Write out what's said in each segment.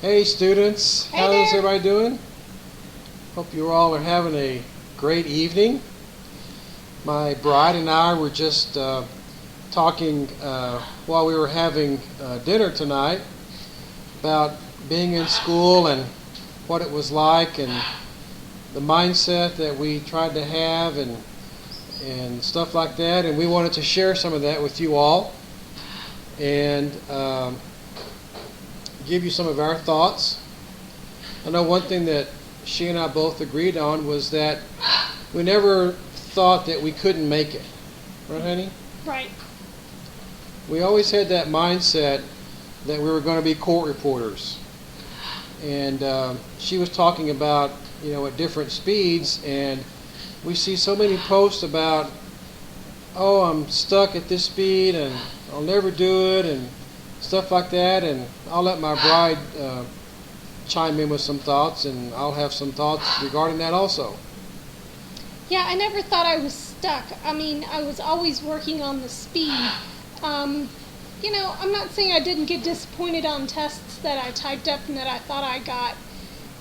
Hey students, Hey how's there. everybody doing? Hope you all are having a great evening. My bride and I were just talking while we were having dinner tonight about being in school and what it was like and the mindset that we tried to have and stuff like that. And we wanted to share some of that with you all and give you some of our thoughts. I know one thing that she and I both agreed on was that we never thought that we couldn't make it. Right, honey? Right. We always had that mindset that we were going to be court reporters. And she was talking about, at different speeds, and we see so many posts about, oh, I'm stuck at this speed and I'll never do it and stuff like that. And I'll let my bride chime in with some thoughts, and I'll have some thoughts regarding that also. Yeah, I never thought I was stuck. I mean, I was always working on the speed. I'm not saying I didn't get disappointed on tests that I typed up and that I thought I got,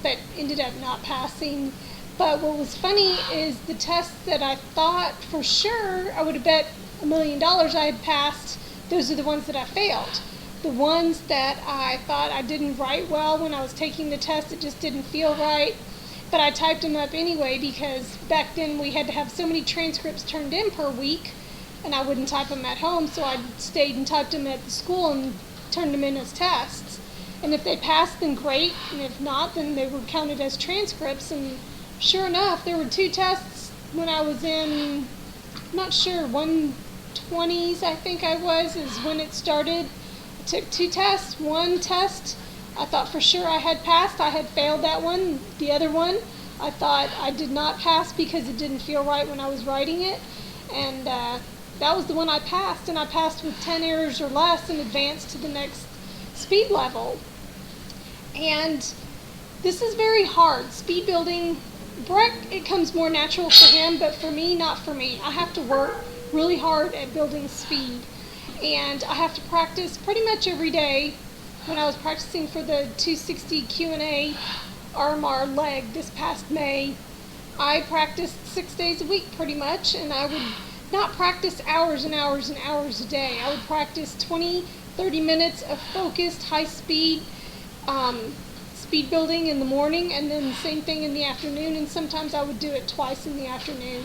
but ended up not passing. But what was funny is the tests that I thought for sure I would have bet $1 million I had passed, those are the ones that I failed. The ones that I thought I didn't write well when I was taking the test, it just didn't feel right. But I typed them up anyway because back then we had to have so many transcripts turned in per week, and I wouldn't type them at home, so I stayed and typed them at the school and turned them in as tests. And if they passed, then great, and if not, then they were counted as transcripts. And sure enough, there were 2 tests when I was in, I'm not sure, 120s I think I was, is when it started. I took 2 tests. One test I thought for sure I had passed. I had failed that one. The other one I thought I did not pass because it didn't feel right when I was writing it. And that was the one I passed, and I passed with 10 errors or less and advanced to the next speed level. And this is very hard. Speed building, Breck, it comes more natural for him, but for me, not for me. I have to work really hard at building speed. And I have to practice pretty much every day. When I was practicing for the 260 Q&A RMR leg this past May, I practiced 6 days a week pretty much, and I would not practice hours and hours and hours a day. I would practice 20, 30 minutes of focused, high-speed speed building in the morning, and then the same thing in the afternoon, and sometimes I would do it twice in the afternoon,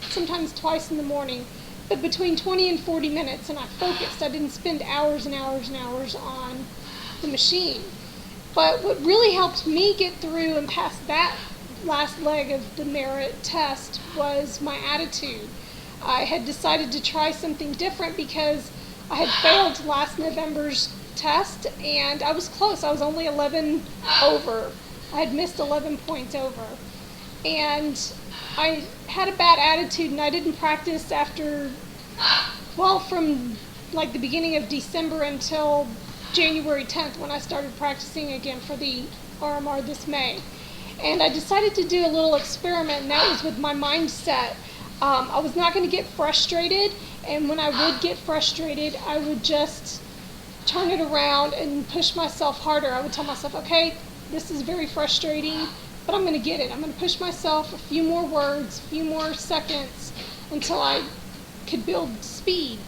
sometimes twice in the morning. But between 20 and 40 minutes, and I focused. I didn't spend hours and hours and hours on the machine. But what really helped me get through and pass that last leg of the merit test was my attitude. I had decided to try something different because I had failed last November's test, and I was close. I was only 11 over. I had missed 11 points over. And I had a bad attitude, and I didn't practice from like the beginning of December until January 10th when I started practicing again for the RMR this May. And I decided to do a little experiment, and that was with my mindset. I was not going to get frustrated, and when I would get frustrated, I would just turn it around and push myself harder. I would tell myself, okay, this is very frustrating, but I'm going to get it. I'm going to push myself a few more words, a few more seconds until I could build speed.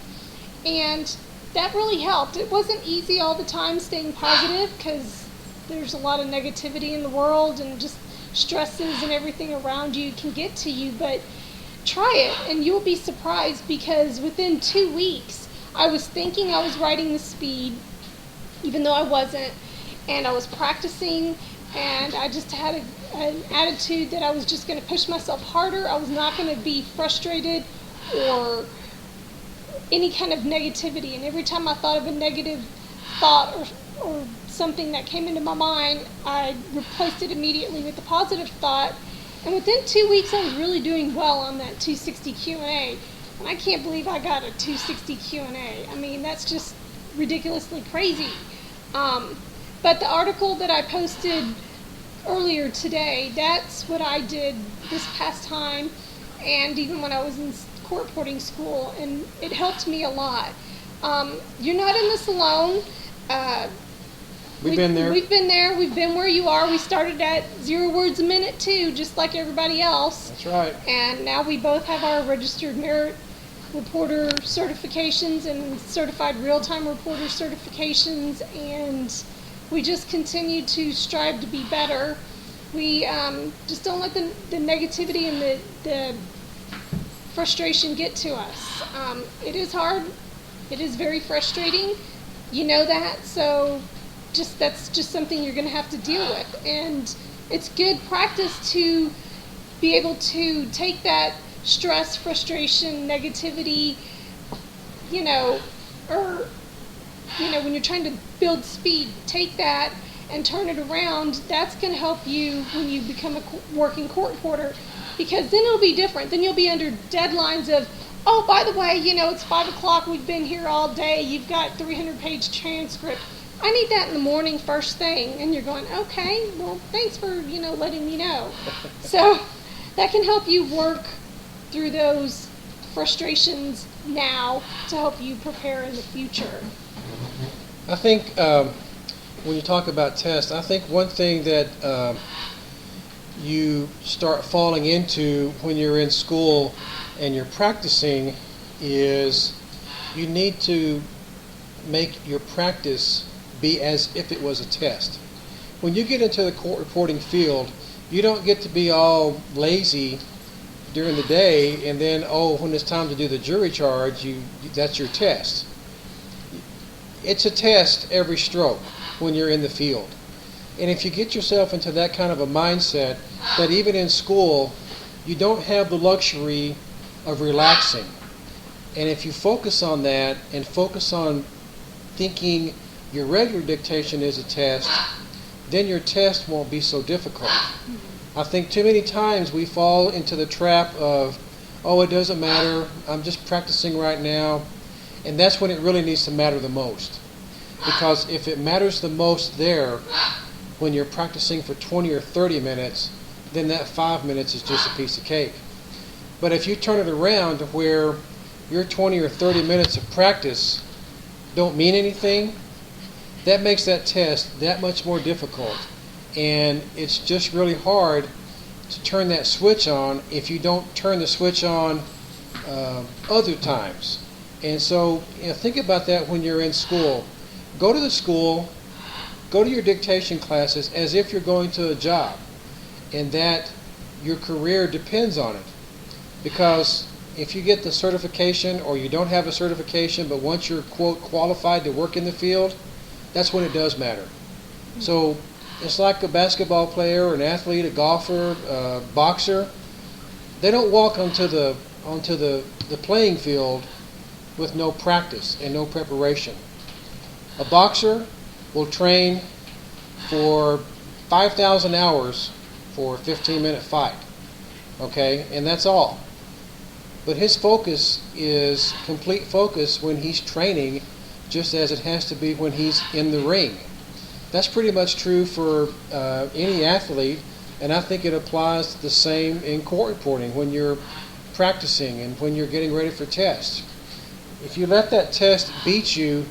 And that really helped. It wasn't easy all the time staying positive because there's a lot of negativity in the world and just stresses and everything around you can get to you, but try it and you'll be surprised because within 2 weeks I was thinking I was writing the speed even though I wasn't, and I was practicing, and I just had an attitude that I was just going to push myself harder. I was not going to be frustrated or any kind of negativity, and every time I thought of a negative thought or something that came into my mind, I replaced it immediately with a positive thought. And within 2 weeks, I was really doing well on that 260 Q&A. And I can't believe I got a 260 Q&A. I mean, that's just ridiculously crazy. But the article that I posted earlier today, that's what I did this past time, and even when I was in court reporting school, and it helped me a lot. You're not in this alone. We've been there. We've been there. We've been where you are. We started at 0 words a minute too, just like everybody else. That's right. And now we both have our registered merit reporter certifications and certified real-time reporter certifications, and we just continue to strive to be better. We just don't let the negativity and the frustration get to us. It is hard. It is very frustrating. You know that, so that's just something you're going to have to deal with. And it's good practice to be able to take that stress, frustration, negativity, when you're trying to build speed, take that and turn it around. That's going to help you when you become a working court reporter, because then it'll be different. Then you'll be under deadlines of, oh, by the way, it's 5 o'clock, we've been here all day, you've got 300-page transcript. I need that in the morning first thing. And you're going, okay, well, thanks for, letting me know. So that can help you work through those frustrations now to help you prepare in the future. I think when you talk about tests, I think one thing that you start falling into when you're in school and you're practicing is you need to make your practice be as if it was a test. When you get into the court reporting field, you don't get to be all lazy during the day and then, when it's time to do the jury charge, that's your test. It's a test every stroke when you're in the field. And if you get yourself into that kind of a mindset, that even in school, you don't have the luxury of relaxing. And if you focus on that and focus on thinking your regular dictation is a test, then your test won't be so difficult. I think too many times we fall into the trap of, it doesn't matter, I'm just practicing right now. And that's when it really needs to matter the most. Because if it matters the most there, when you're practicing for 20 or 30 minutes, then that 5 minutes is just a piece of cake. But if you turn it around to where your 20 or 30 minutes of practice don't mean anything, that makes that test that much more difficult. And it's just really hard to turn that switch on if you don't turn the switch on other times. And so think about that when you're in school. Go to the school, go to your dictation classes as if you're going to a job, and that your career depends on it. Because if you get the certification, or you don't have a certification, but once you're, quote, qualified to work in the field, that's when it does matter. So it's like a basketball player, an athlete, a golfer, a boxer. They don't walk onto the playing field with no practice and no preparation. A boxer will train for 5,000 hours for a 15-minute fight. Okay? And that's all. But his focus is complete focus when he's training, just as it has to be when he's in the ring. That's pretty much true for any athlete, and I think it applies the same in court reporting when you're practicing and when you're getting ready for tests. If you let that test beat you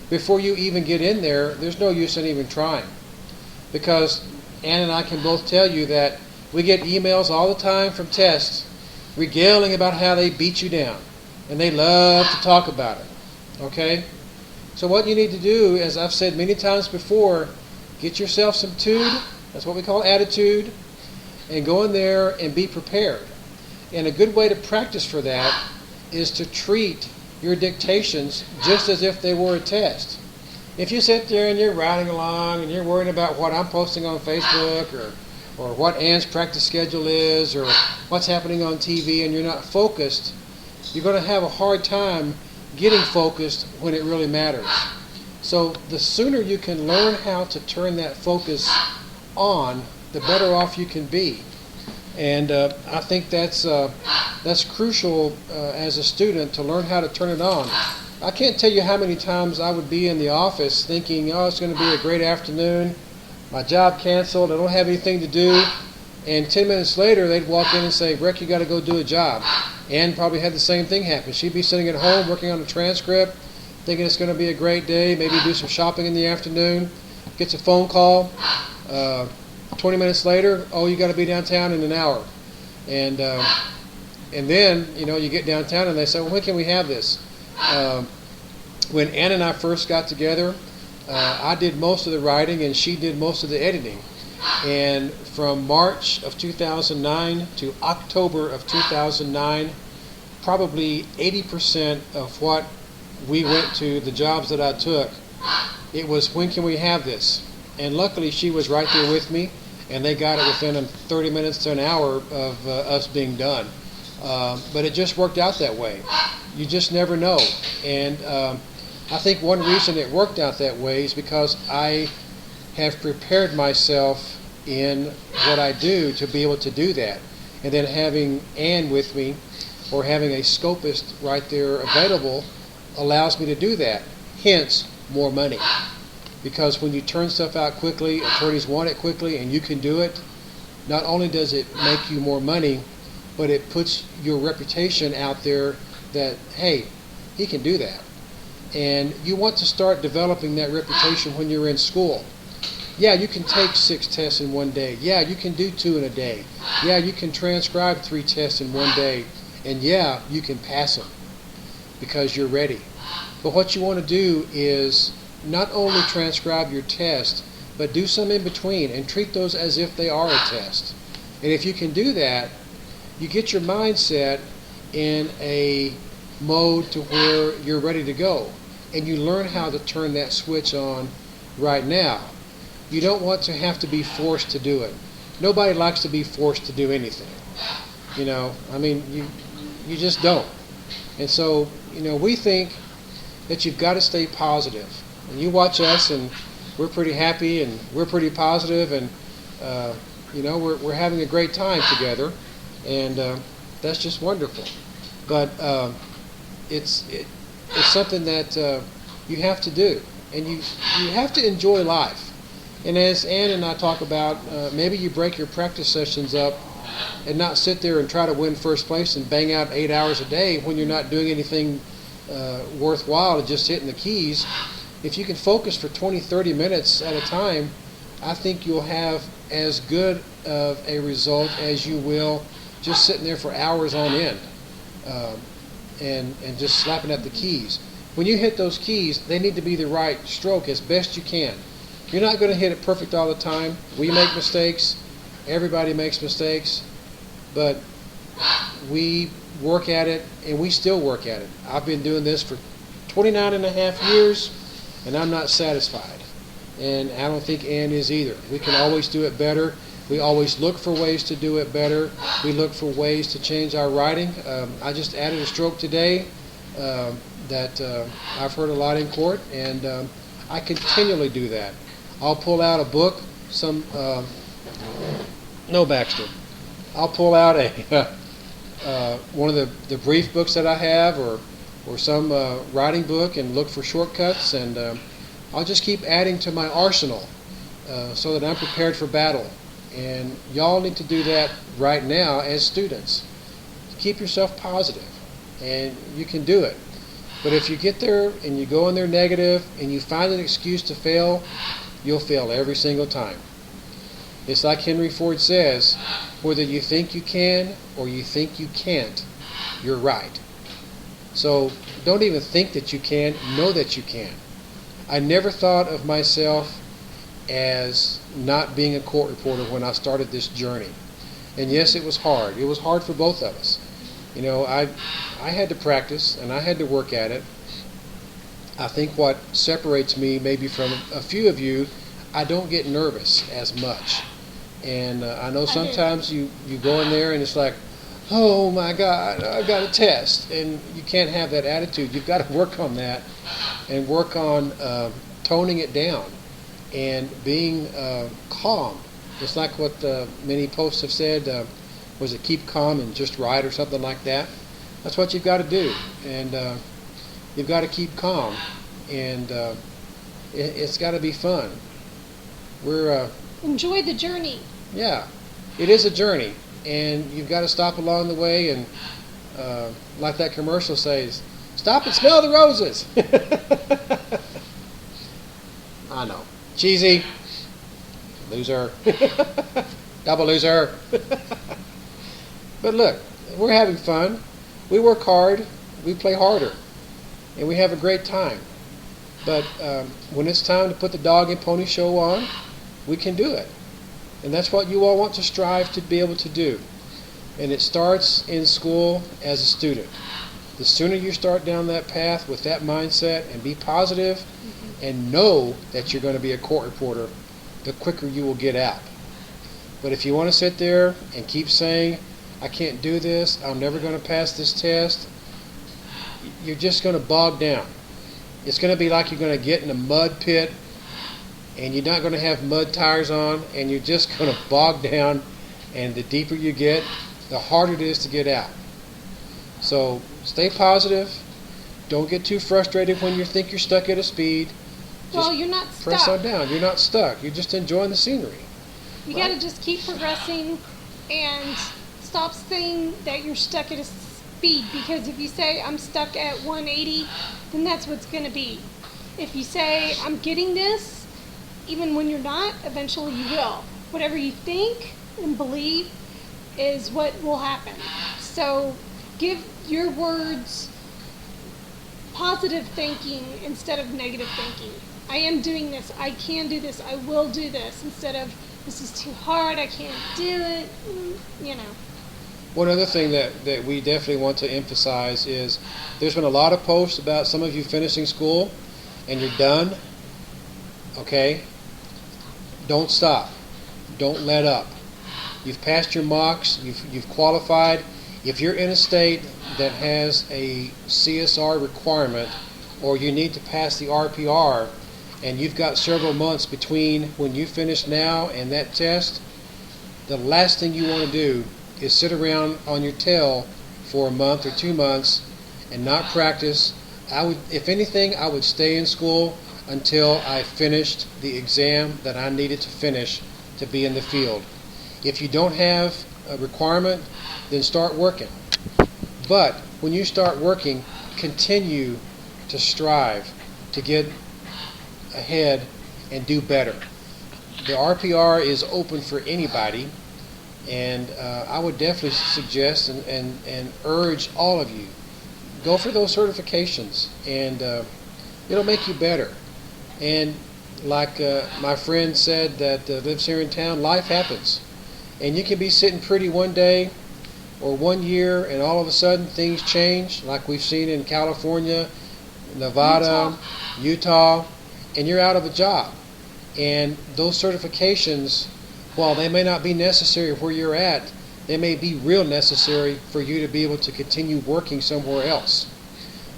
before you even get in there, there's no use in even trying. Because Ann and I can both tell you that we get emails all the time from tests regaling about how they beat you down, and they love to talk about it. Okay? So what you need to do, as I've said many times before, get yourself some tude, that's what we call attitude, and go in there and be prepared. And a good way to practice for that is to treat your dictations just as if they were a test. If you sit there and you're riding along and you're worrying about what I'm posting on Facebook or what Ann's practice schedule is or what's happening on TV, and you're not focused, you're going to have a hard time getting focused when it really matters. So the sooner you can learn how to turn that focus on, the better off you can be. And I think that's crucial as a student, to learn how to turn it on. I can't tell you how many times I would be in the office thinking, it's going to be a great afternoon, my job canceled, I don't have anything to do, and 10 minutes later they'd walk in and say, Breck, you got to go do a job. Ann probably had the same thing happen. She'd be sitting at home working on a transcript, thinking it's going to be a great day, maybe do some shopping in the afternoon. gets a phone call. 20 minutes later, oh, you got to be downtown in an hour. And then, you get downtown and they say, well, when can we have this? When Ann and I first got together, I did most of the writing and she did most of the editing. And from March of 2009 to October of 2009, probably 80% of what we went to, the jobs that I took, it was, when can we have this? And luckily she was right there with me, and they got it within 30 minutes to an hour of us being done. But it just worked out that way. You just never know. And I think one reason it worked out that way is because I have prepared myself in what I do to be able to do that. And then having Ann with me, or having a scopist right there available, allows me to do that. Hence, more money. Because when you turn stuff out quickly, attorneys want it quickly, and you can do it, not only does it make you more money, but it puts your reputation out there that, hey, he can do that. And you want to start developing that reputation when you're in school. Yeah, you can take 6 tests in one day. Yeah, you can do 2 in a day. Yeah, you can transcribe 3 tests in one day. And yeah, you can pass them because you're ready. But what you want to do is not only transcribe your test, but do some in between and treat those as if they are a test. And if you can do that, you get your mindset in a mode to where you're ready to go. And you learn how to turn that switch on right now. You don't want to have to be forced to do it. Nobody likes to be forced to do anything. You just don't. And so, we think that you've got to stay positive. And you watch us, and we're pretty happy, and we're pretty positive, and we're having a great time together, and that's just wonderful. But it's something that you have to do, and you have to enjoy life. And as Ann and I talk about, maybe you break your practice sessions up and not sit there and try to win first place and bang out 8 hours a day when you're not doing anything worthwhile and just hitting the keys. If you can focus for 20, 30 minutes at a time, I think you'll have as good of a result as you will just sitting there for hours on end and just slapping at the keys. When you hit those keys, they need to be the right stroke as best you can. You're not going to hit it perfect all the time. We make mistakes. Everybody makes mistakes. But we work at it, and we still work at it. I've been doing this for 29 and a half years, and I'm not satisfied. And I don't think Ann is either. We can always do it better. We always look for ways to do it better. We look for ways to change our writing. I just added a stroke today that I've heard a lot in court, and I continually do that. I'll pull out a book, no, Baxter. I'll pull out one of the brief books that I have, or some writing book, and look for shortcuts, and I'll just keep adding to my arsenal so that I'm prepared for battle. And y'all need to do that right now as students. Keep yourself positive, and you can do it. But if you get there and you go in there negative and you find an excuse to fail, you'll fail every single time. It's like Henry Ford says, whether you think you can or you think you can't, you're right. So don't even think that you can, know that you can. I never thought of myself as not being a court reporter when I started this journey. And yes, it was hard. It was hard for both of us. I had to practice and I had to work at it. I think what separates me maybe from a few of you, I don't get nervous as much. And I know sometimes you go in there and it's like, oh my God, I've got a test. And you can't have that attitude. You've got to work on that and work on toning it down and being calm. It's like what many posts have said, was it keep calm and just write or something like that? That's what you've got to do. And you've got to keep calm. And it's got to be fun. Enjoy the journey. Yeah, it is a journey, and you've got to stop along the way, and like that commercial says, stop and smell the roses. I know. Cheesy. Loser. Double loser. But look, we're having fun. We work hard. We play harder. And we have a great time. But when it's time to put the dog and pony show on, we can do it. And that's what you all want to strive to be able to do. And it starts in school as a student. The sooner you start down that path with that mindset and be positive and know that you're going to be a court reporter, the quicker you will get out. But if you want to sit there and keep saying, I can't do this, I'm never going to pass this test, you're just going to bog down. It's going to be like you're going to get in a mud pit and you're not going to have mud tires on and you're just going to bog down, and the deeper you get, the harder it is to get out. So stay positive. Don't get too frustrated when you think you're stuck at a speed. Well, you're not stuck. Press on down. You're not stuck. You're just enjoying the scenery. You got to just keep progressing and stop saying that you're stuck at a speed, because if you say I'm stuck at 180, then that's what's going to be. If you say I'm getting this, even when you're not, eventually you will. Whatever you think and believe is what will happen. So give your words positive thinking instead of negative thinking. I am doing this. I can do this. I will do this, instead of this is too hard. I can't do it. You know. One other thing that we definitely want to emphasize is there's been a lot of posts about some of you finishing school and you're done. Okay? Don't stop. Don't let up. You've passed your mocks. You've qualified. If you're in a state that has a CSR requirement, or you need to pass the RPR, and you've got several months between when you finish now and that test, the last thing you want to do is sit around on your tail for a month or 2 months and not practice. If anything, I would stay in school until I finished the exam that I needed to finish to be in the field. If you don't have a requirement, then start working. But when you start working, continue to strive to get ahead and do better. The RPR is open for anybody, and I would definitely suggest and urge all of you, go for those certifications, and it'll make you better. And like my friend said that lives here in town, life happens. And you can be sitting pretty one day or 1 year, and all of a sudden things change, like we've seen in California, Nevada, Utah, and you're out of a job. And those certifications, while they may not be necessary where you're at, they may be real necessary for you to be able to continue working somewhere else.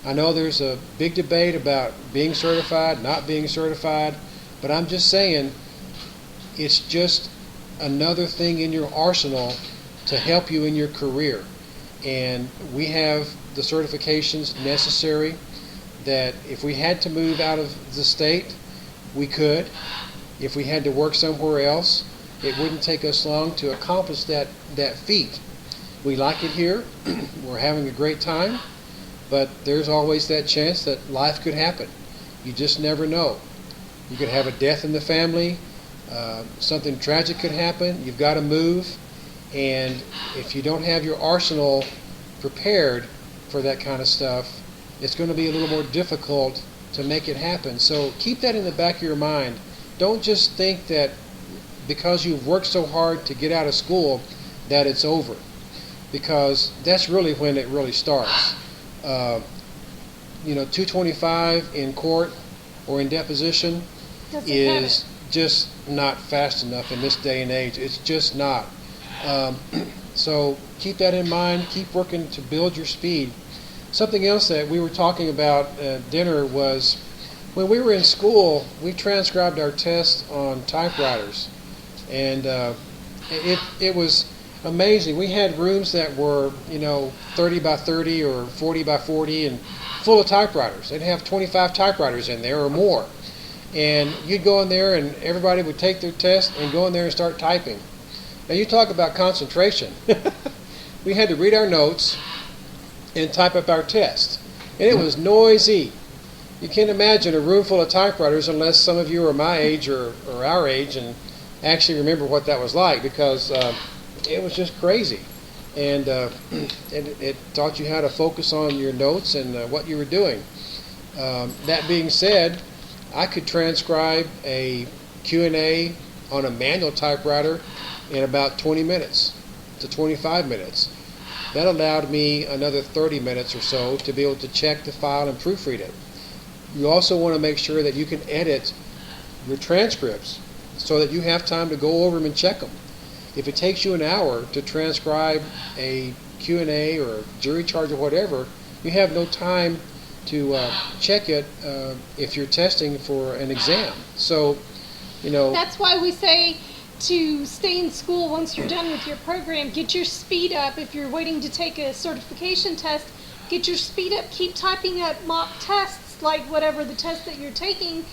I know there's a big debate about being certified, not being certified, but I'm just saying it's just another thing in your arsenal to help you in your career. And we have the certifications necessary that if we had to move out of the state, we could. If we had to work somewhere else, it wouldn't take us long to accomplish that feat. We like it here. We're having a great time, but there's always that chance that life could happen. You just never know. You could have a death in the family. Something tragic could happen. You've got to move. And if you don't have your arsenal prepared for that kind of stuff, it's going to be a little more difficult to make it happen. So keep that in the back of your mind. Don't just think that because you've worked so hard to get out of school that it's over, because that's really when it really starts. 225 in court or in deposition is just not fast enough in this day and age. It's just not. So keep that in mind. Keep working to build your speed. Something else that we were talking about at dinner was when we were in school, we transcribed our tests on typewriters. And it was amazing. We had rooms that were, 30 by 30 or 40 by 40 and full of typewriters. They'd have 25 typewriters in there or more. And you'd go in there and everybody would take their test and go in there and start typing. Now you talk about concentration. We had to read our notes and type up our test. And it was noisy. You can't imagine a room full of typewriters unless some of you are my age or our age and actually remember what that was like, because it was just crazy. And it taught you how to focus on your notes and what you were doing. That being said, I could transcribe a Q&A on a manual typewriter in about 20 minutes to 25 minutes. That allowed me another 30 minutes or so to be able to check the file and proofread it. You also want to make sure that you can edit your transcripts so that you have time to go over them and check them. If it takes you an hour to transcribe a Q&A or a jury charge or whatever, you have no time to check it if you're testing for an exam. So, That's why we say to stay in school once you're done with your program. Get your speed up. If you're waiting to take a certification test, get your speed up. Keep typing up mock tests, like whatever the test that you're taking,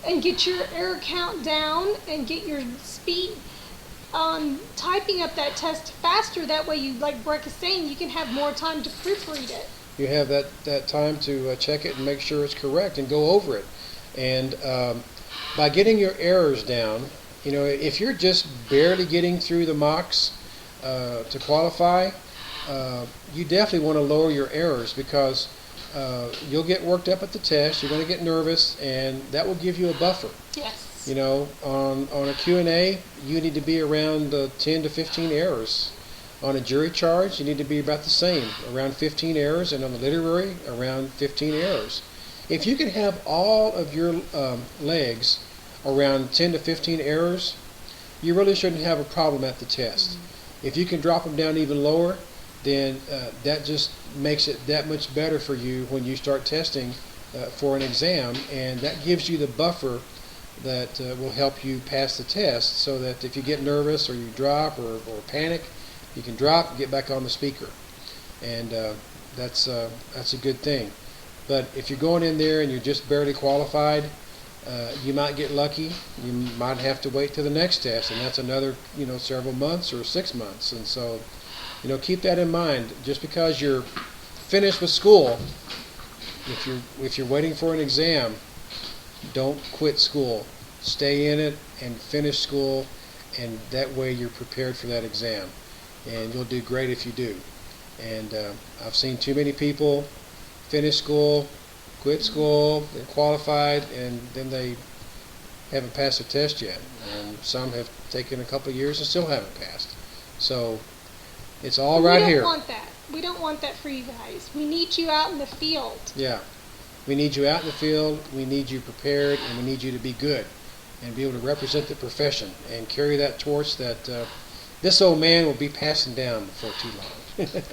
and get your error count down and get your speed on typing up that test faster. That way, you, like Breck is saying, you can have more time to proofread it. You have that time to check it and make sure it's correct and go over it. And by getting your errors down, if you're just barely getting through the mocks to qualify, you definitely want to lower your errors, because you'll get worked up at the test, you're going to get nervous, and that will give you a buffer. Yes. On a Q&A, you need to be around 10 to 15 errors. On a jury charge, you need to be about the same, around 15 errors, and on the literary, around 15 errors. If you can have all of your legs around 10 to 15 errors, you really shouldn't have a problem at the test. If you can drop them down even lower, then that just makes it that much better for you when you start testing for an exam, and that gives you the buffer that will help you pass the test, so that if you get nervous or you drop or panic, you can drop, get back on the speaker, and that's a good thing. But if you're going in there and you're just barely qualified, you might get lucky. You might have to wait till the next test, and that's another several months or 6 months. And so keep that in mind. Just because you're finished with school, if you're waiting for an exam, don't quit school. Stay in it and finish school, and that way you're prepared for that exam, and you'll do great if you do. And I've seen too many people finish school, quit school, they're qualified, and then they haven't passed the test yet. And some have taken a couple of years and still haven't passed. So it's all right here. We don't want that. We don't want that for you guys. We need you out in the field. Yeah. We need you out in the field, we need you prepared, and we need you to be good and be able to represent the profession and carry that torch that this old man will be passing down before too long.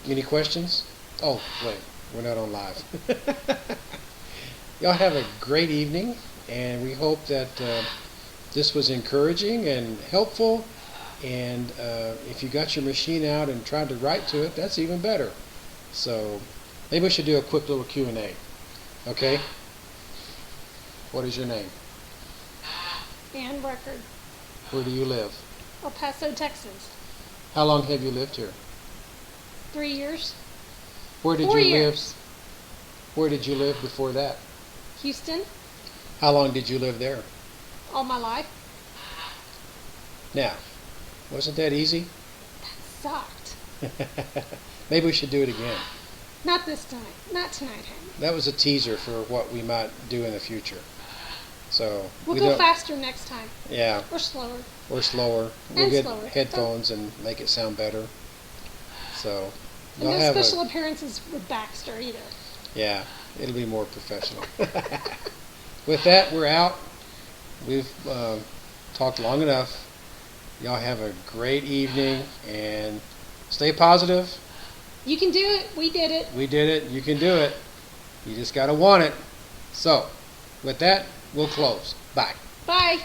Any questions? Oh, wait, we're not on live. Y'all have a great evening, and we hope that this was encouraging and helpful. And if you got your machine out and tried to write to it, that's even better. So maybe we should do a quick little Q&A. Okay? What is your name? Ann Record, Where do you live? El Paso, Texas. How long have you lived here? 3 years. Where did 4 you years. live? Where did you live before that? Houston, How long did you live there? all my life. Now, wasn't that easy? Sucked. Maybe we should do it again. Not this time. Not tonight, honey. That was a teaser for what we might do in the future. So We'll we go don't- faster next time. Yeah, Or slower. or slower. We'll And get slower. headphones and make it sound better. So And y'all no have special appearances with Baxter either. yeah, it'll be more professional. With that, we're out. We've talked long enough. Y'all have a great evening and stay positive. You can do it. We did it. We did it. You can do it. You just got to want it. So, with that, we'll close. Bye. Bye.